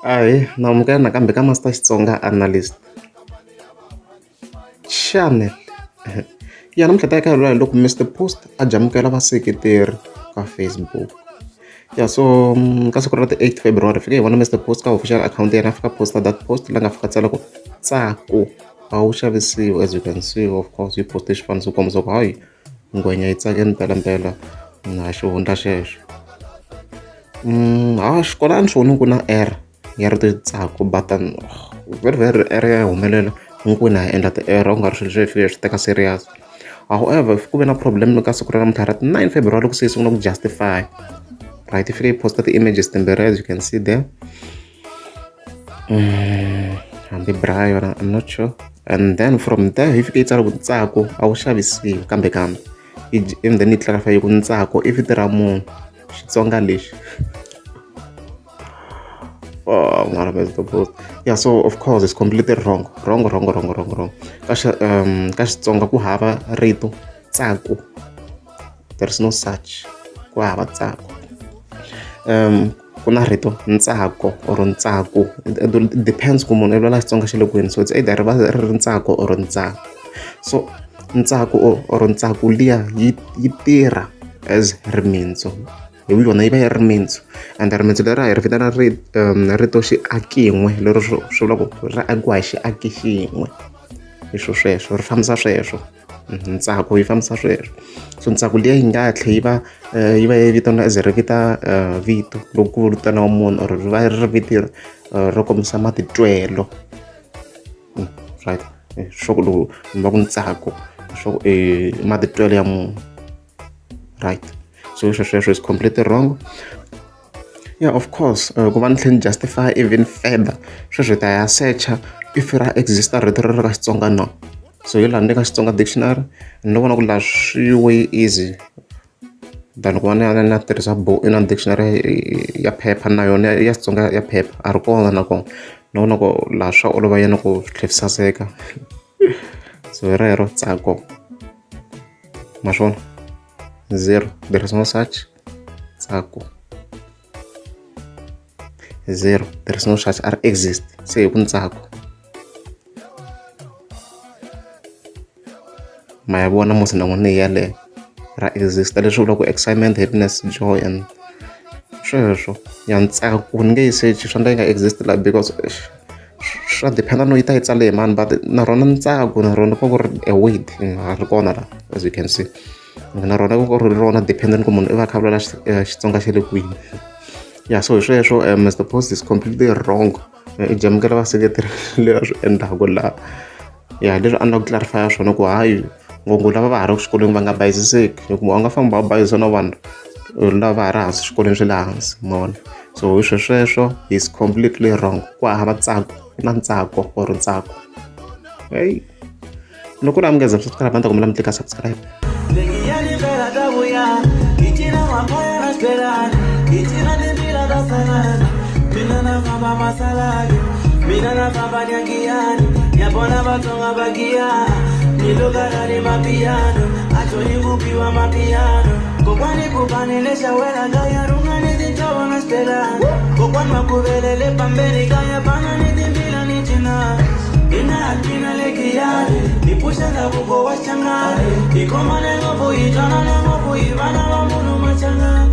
Ahee, naamukela nakambe ka Master Xitsonga Analyst channel. Ya namuntlha ta eka loko Mr Post ajamukela vaseketeri ka Facebook. Ya so ka siku ra ti-8 February fike hi vona Mr Post ka official account ya yena a fika posta that post la nga fika tsala ku tsako a wu xavisiwa, as you can see of course yi poste xifaniso ku kombisa ku hayi ngwenya yi tsakeni mpelampela na xihundla xexo. Xikolani xona ku na error ya rito tsako but very error ya humelela hinkwenu ha endla ti-error ku nga ri swilo swi fika swi teka serious. However if ku ve na problem ka siku ra namuntlha ra ti-9 February loko se yi sungula ku justify right, yi fike yi posta ti-images timbirhi as you can see there. Hambi bra yona I'm not sure, and then from there yi fike yi tsala ku ntsako a wu xavisiwi kambe and then yi clarify ku ntsako i vito ra munhu Xitsonga lexi. Mara Mr Post, yeah, so of course it's completely wrong. Ka Xitsonga ku hava rito tsako, there is no such, ku hava tsako. Ku na rito ntsako or ntsako, it depends ku munhu i vulavula Xitsonga xa le kwini, so it's either ri ri ntsako or ntsako. So ntsako or ntsako liya yi tirha as rimitsu, hi yona yi va yi rimitsu, and rimitsu leri a hi ri vitana rito xiakin'we lero swi vula ku ri akiwa hi xiaki xin'we, hi sweswo ri fambisa sweswo. Ntsako yi fambisa sweswo, so ntsako liya yi nga tlhela yi va yi vitaniwa as ri vita vito loko ku vitaniwa munhu or ri va ri vito ro kombisa matitwelo, right? Swo ku loko mi va ku ntsako swo matitwelo ya munhu, right? So sweswo is completely wrong. Yeah, of course ku va ni tlhela ni justify even further sweswo ta ya searcha if ra exista rito ri ri ka Xitsonga na. So hi laha ni le ka Xitsonga dictionary ni vona ku laha swi way easy than ku va na tirhisa na dictionary ya phepha na yona ya Xitsonga ya phepha a ri kona nakona ni vona ku laha swa olova yena ku tlhe swi saseka. So hi rero tsako ma swona zero, there is no such tsako zero, there is no such ar exist, se hi ku ntsako ma ya vona musi na n'wina yaleyo ra exist leswi vula ku excitement, happiness, joy and sweswo. Ya ntsako ni nge yi search swa endla yi nga exist laha because swa dependa no yi ta yi tsale hi mani, but na rona ntsako na rona ku ri a word a ri kona laha as you can see, na rona ku ri rona dependent ku munhu i va a kha a vulavula Xitsonga xa le kwini. Yeah, so hi sweswo Mr Post is completely wrong. I jamukela vaseketeri leswi swi endlaku laha, ya leswi a ni la ku clarify swona ku hayi ngopfu lava va ha ri ku xikolweni va nga bayiziseki, hikuva u nga famba va bayizisa na vanhu lava ha ri hansi swikolweni swa le hansi ma vona. So hi sweswo is completely wrong, ku hava tsako na ntsako or ntsako. Hey, loko na mi nga za subscribe ni ta kombela mi tlika subscribe. Mina na baba nyangiani yabona batonga bagia nilogarani mapiano achoni kupiwa mapiano kokwani kupanelesha wela gaya rungani tintawa na stela kokwani makubelele pambeni gaya pana nitimbila nichina ina akina lekiari nipusha na buko wachanga ikomane ngopo itana na ngopo ibana wa munu machanga.